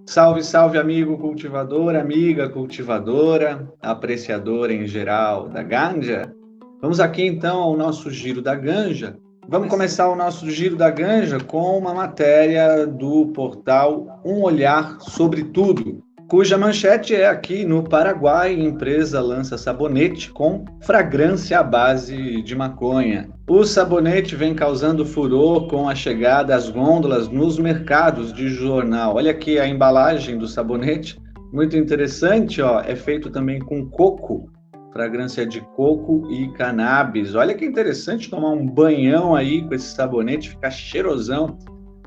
Salve, salve, amigo cultivador, amiga cultivadora, apreciadora em geral da ganja. Vamos aqui então ao nosso giro da ganja. Vamos começar o nosso giro da ganja com uma matéria do portal Um Olhar Sobre Tudo, cuja manchete é: aqui no Paraguai, empresa lança sabonete com fragrância à base de maconha. O sabonete vem causando furor com a chegada às gôndolas nos mercados de jornal. Olha aqui a embalagem do sabonete, muito interessante, ó. É feito também com coco, fragrância de coco e cannabis. Olha que interessante tomar um banhão aí com esse sabonete, ficar cheirosão,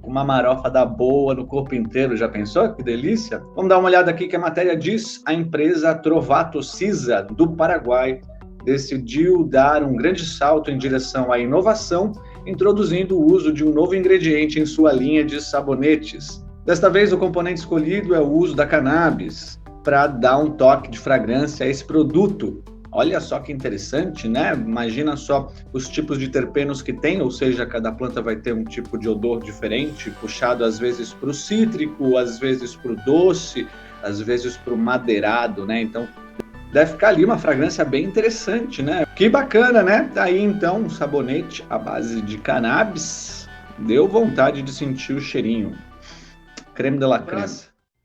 uma marofa da boa no corpo inteiro. Já pensou? Que delícia! Vamos dar uma olhada aqui que a matéria diz: a empresa Trovato Cisa, do Paraguai, decidiu dar um grande salto em direção à inovação, introduzindo o uso de um novo ingrediente em sua linha de sabonetes. Desta vez, o componente escolhido é o uso da cannabis, para dar um toque de fragrância a esse produto. Olha só que interessante, né? Imagina só os tipos de terpenos que tem, ou seja, cada planta vai ter um tipo de odor diferente, puxado às vezes para o cítrico, às vezes para o doce, às vezes para o madeirado, né? Então, deve ficar ali uma fragrância bem interessante, né? Que bacana, né? Tá aí então um sabonete à base de cannabis. Deu vontade de sentir o cheirinho. Creme de la creme.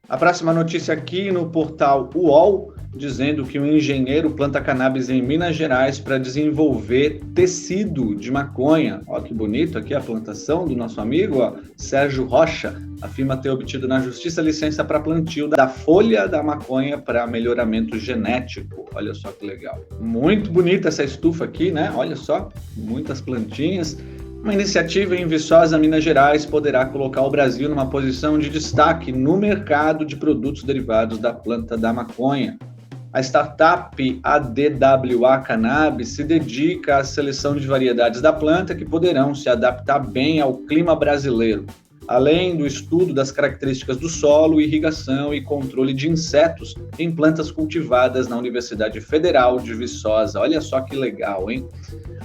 A próxima notícia aqui no portal UOL, dizendo que um engenheiro planta cannabis em Minas Gerais para desenvolver tecido de maconha. Olha que bonito aqui a plantação do nosso amigo, ó, Sérgio Rocha. Afirma ter obtido na justiça licença para plantio da folha da maconha para melhoramento genético. Olha só que legal. Muito bonita essa estufa aqui, né? Olha só, muitas plantinhas. Uma iniciativa em Viçosa, Minas Gerais, poderá colocar o Brasil numa posição de destaque no mercado de produtos derivados da planta da maconha. A startup ADWA Cannabis se dedica à seleção de variedades da planta que poderão se adaptar bem ao clima brasileiro, além do estudo das características do solo, irrigação e controle de insetos em plantas cultivadas na Universidade Federal de Viçosa. Olha só que legal, hein?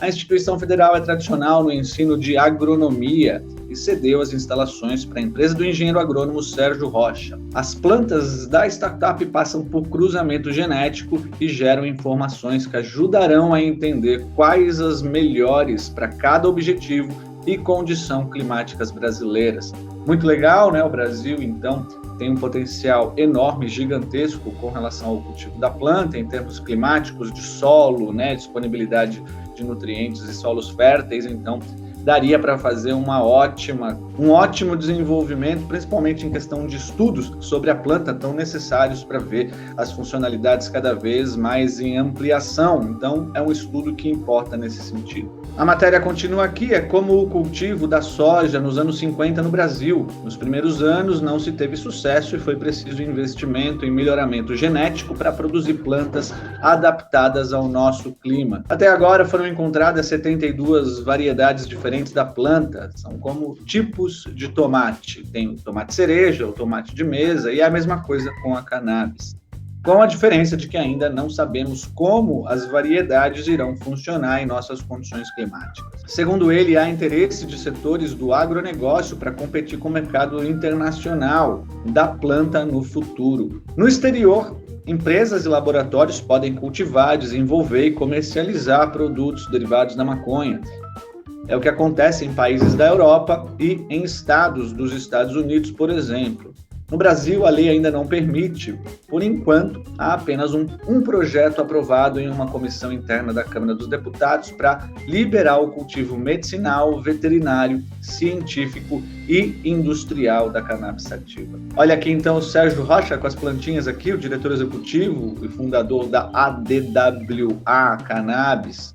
A instituição federal é tradicional no ensino de agronomia e cedeu as instalações para a empresa do engenheiro agrônomo Sérgio Rocha. As plantas da startup passam por cruzamento genético e geram informações que ajudarão a entender quais as melhores para cada objetivo e condição climáticas brasileiras. Muito legal, né? O Brasil, então, tem um potencial enorme, gigantesco com relação ao cultivo da planta, em termos climáticos, de solo, né? Disponibilidade de nutrientes e solos férteis. Então, daria para fazer um ótimo desenvolvimento, principalmente em questão de estudos sobre a planta, tão necessários para ver as funcionalidades cada vez mais em ampliação. Então, é um estudo que importa nesse sentido. A matéria continua aqui, é como o cultivo da soja nos anos 50 no Brasil. Nos primeiros anos não se teve sucesso e foi preciso investimento em melhoramento genético para produzir plantas adaptadas ao nosso clima. Até agora foram encontradas 72 variedades diferentes da planta, são como tipos de tomate. Tem o tomate cereja, o tomate de mesa e a mesma coisa com a cannabis. Com a diferença de que ainda não sabemos como as variedades irão funcionar em nossas condições climáticas. Segundo ele, há interesse de setores do agronegócio para competir com o mercado internacional da planta no futuro. No exterior, empresas e laboratórios podem cultivar, desenvolver e comercializar produtos derivados da maconha. É o que acontece em países da Europa e em estados dos Estados Unidos, por exemplo. No Brasil, a lei ainda não permite. Por enquanto, há apenas um projeto aprovado em uma comissão interna da Câmara dos Deputados para liberar o cultivo medicinal, veterinário, científico e industrial da cannabis sativa. Olha aqui então o Sérgio Rocha com as plantinhas aqui, o diretor executivo e fundador da ADWA Cannabis,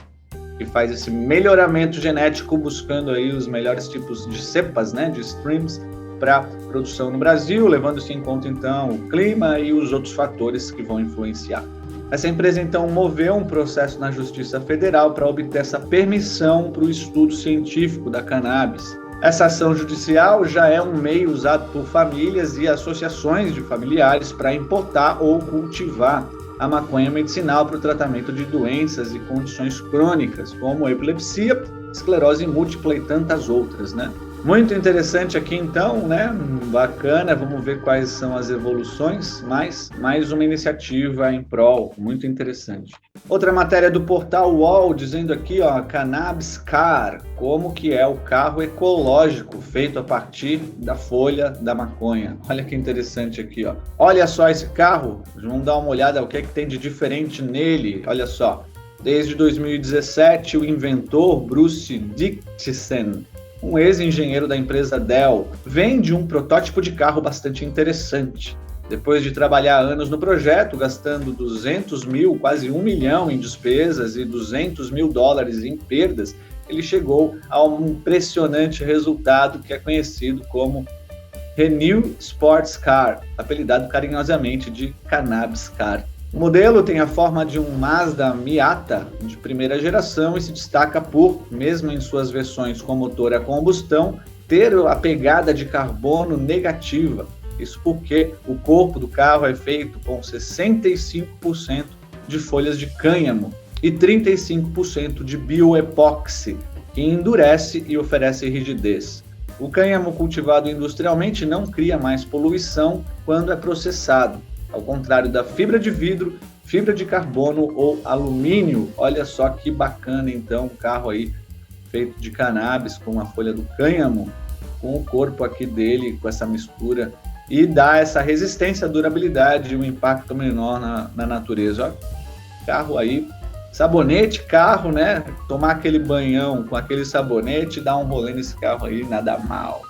que faz esse melhoramento genético buscando aí os melhores tipos de cepas, né, de streams, para produção no Brasil, levando-se em conta, então, o clima e os outros fatores que vão influenciar. Essa empresa, então, moveu um processo na Justiça Federal para obter essa permissão para o estudo científico da cannabis. Essa ação judicial já é um meio usado por famílias e associações de familiares para importar ou cultivar a maconha medicinal para o tratamento de doenças e condições crônicas, como epilepsia, esclerose múltipla e tantas outras, né? Muito interessante aqui então, né? Bacana, vamos ver quais são as evoluções, mas mais uma iniciativa em prol, muito interessante. Outra matéria do portal UOL dizendo aqui, ó, Cannabis Car, como que é o carro ecológico feito a partir da folha da maconha. Olha que interessante aqui, ó. Olha só esse carro, vamos dar uma olhada o que é que tem de diferente nele. Olha só, desde 2017 o inventor Bruce Dickinson, um ex-engenheiro da empresa Dell, vende um protótipo de carro bastante interessante. Depois de trabalhar anos no projeto, gastando 200 mil, quase 1 milhão em despesas e 200 mil dólares em perdas, ele chegou a um impressionante resultado que é conhecido como Renew Sports Car, apelidado carinhosamente de Cannabis Car. O modelo tem a forma de um Mazda Miata de primeira geração e se destaca por, mesmo em suas versões com motor a combustão, ter a pegada de carbono negativa. Isso porque o corpo do carro é feito com 65% de folhas de cânhamo e 35% de bioepóxi, que endurece e oferece rigidez. O cânhamo cultivado industrialmente não cria mais poluição quando é processado, ao contrário da fibra de vidro, fibra de carbono ou alumínio. Olha só que bacana, então, um carro aí feito de cannabis com a folha do cânhamo, com o corpo aqui dele, com essa mistura, e dá essa resistência, durabilidade e um impacto menor na natureza. Ó, carro aí, sabonete, carro, né? Tomar aquele banhão com aquele sabonete, dar um rolê nesse carro aí, nada mal.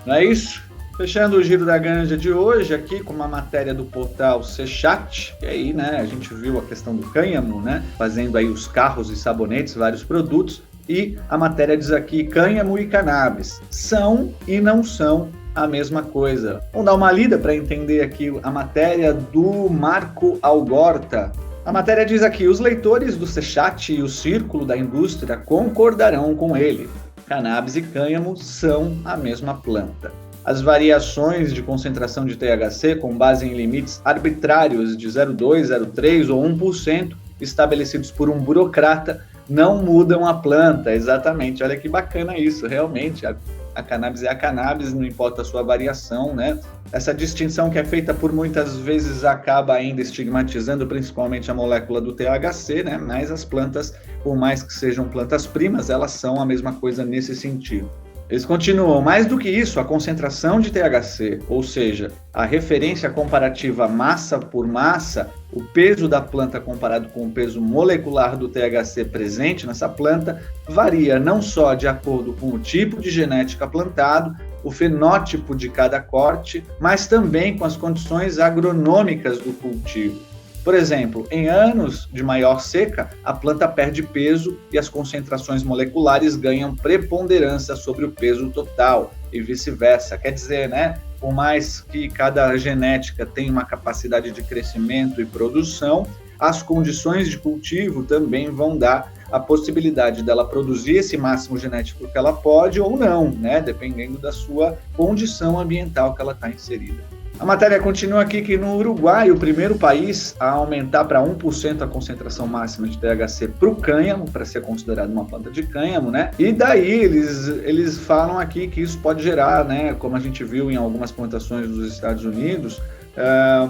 Não é isso? Fechando o Giro da Ganja de hoje, aqui com uma matéria do portal Sechat, que aí, né, a gente viu a questão do cânhamo, né, fazendo aí os carros e sabonetes, vários produtos, e a matéria diz aqui, cânhamo e cannabis são e não são a mesma coisa. Vamos dar uma lida para entender aqui a matéria do Marco Algorta. A matéria diz aqui, os leitores do Sechat e o círculo da indústria concordarão com ele. Cannabis e cânhamo são a mesma planta. As variações de concentração de THC com base em limites arbitrários de 0,2, 0,3 ou 1% estabelecidos por um burocrata não mudam a planta. Exatamente, olha que bacana isso, realmente. A cannabis é a cannabis, não importa a sua variação, né? Essa distinção que é feita por muitas vezes acaba ainda estigmatizando principalmente a molécula do THC, né? Mas as plantas, por mais que sejam plantas primas, elas são a mesma coisa nesse sentido. Eles continuam, mais do que isso, a concentração de THC, ou seja, a referência comparativa massa por massa, o peso da planta comparado com o peso molecular do THC presente nessa planta, varia não só de acordo com o tipo de genética plantado, o fenótipo de cada corte, mas também com as condições agronômicas do cultivo. Por exemplo, em anos de maior seca, a planta perde peso e as concentrações moleculares ganham preponderância sobre o peso total e vice-versa. Quer dizer, né, por mais que cada genética tenha uma capacidade de crescimento e produção, as condições de cultivo também vão dar a possibilidade dela produzir esse máximo genético que ela pode ou não, né, dependendo da sua condição ambiental que ela está inserida. A matéria continua aqui que no Uruguai, o primeiro país a aumentar para 1% a concentração máxima de THC para o cânhamo, para ser considerado uma planta de cânhamo, né? E daí eles falam aqui que isso pode gerar, né, como a gente viu em algumas plantações dos Estados Unidos,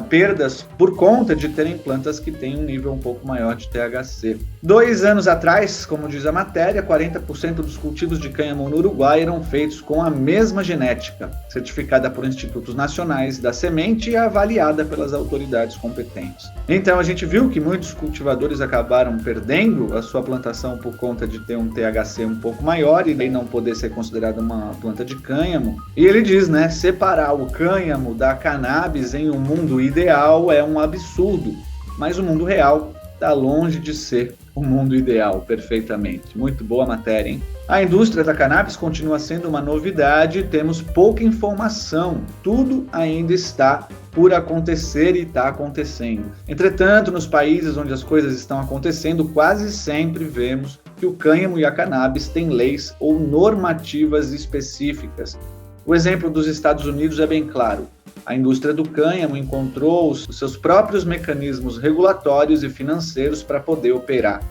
perdas por conta de terem plantas que têm um nível um pouco maior de THC. 2 anos atrás, como diz a matéria, 40% dos cultivos de cânhamo no Uruguai eram feitos com a mesma genética, certificada por institutos nacionais da semente e avaliada pelas autoridades competentes. Então a gente viu que muitos cultivadores acabaram perdendo a sua plantação por conta de ter um THC um pouco maior e daí não poder ser considerada uma planta de cânhamo. E ele diz, né, separar o cânhamo da cannabis em um mundo ideal é um absurdo, mas o mundo real está longe de ser o mundo ideal, perfeitamente. Muito boa matéria, hein? A indústria da cannabis continua sendo uma novidade, temos pouca informação, tudo ainda está por acontecer e está acontecendo. Entretanto, nos países onde as coisas estão acontecendo, quase sempre vemos que o cânhamo e a cannabis têm leis ou normativas específicas. O exemplo dos Estados Unidos é bem claro. A indústria do cânhamo encontrou os seus próprios mecanismos regulatórios e financeiros para poder operar.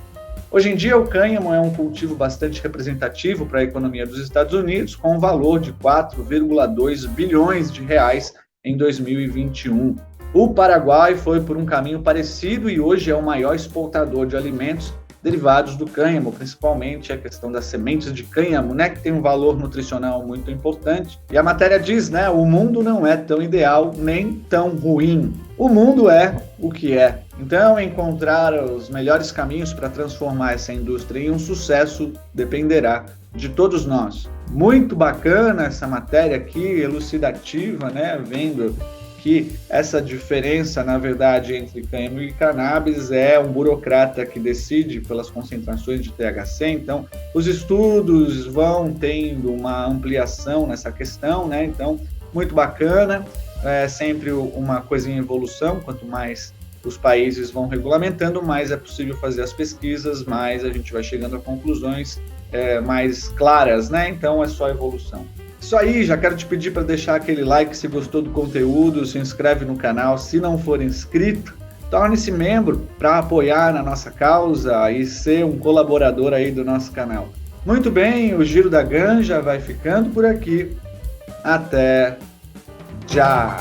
Hoje em dia, o cânhamo é um cultivo bastante representativo para a economia dos Estados Unidos, com um valor de 4,2 bilhões de reais em 2021. O Paraguai foi por um caminho parecido e hoje é o maior exportador de alimentos derivados do cânhamo, principalmente a questão das sementes de cânhamo, né, que tem um valor nutricional muito importante. E a matéria diz, né, o mundo não é tão ideal nem tão ruim. O mundo é o que é. Então, encontrar os melhores caminhos para transformar essa indústria em um sucesso dependerá de todos nós. Muito bacana essa matéria aqui, elucidativa, né, vendo que essa diferença, na verdade, entre cânhamo e cannabis é um burocrata que decide pelas concentrações de THC. Então, os estudos vão tendo uma ampliação nessa questão, né? Então, muito bacana, é sempre uma coisa em evolução. Quanto mais os países vão regulamentando, mais é possível fazer as pesquisas, mais a gente vai chegando a conclusões mais claras, né? Então, é só evolução. Isso aí, já quero te pedir para deixar aquele like se gostou do conteúdo, se inscreve no canal, se não for inscrito, torne-se membro para apoiar na nossa causa e ser um colaborador aí do nosso canal. Muito bem, o Giro da Ganja vai ficando por aqui. Até já!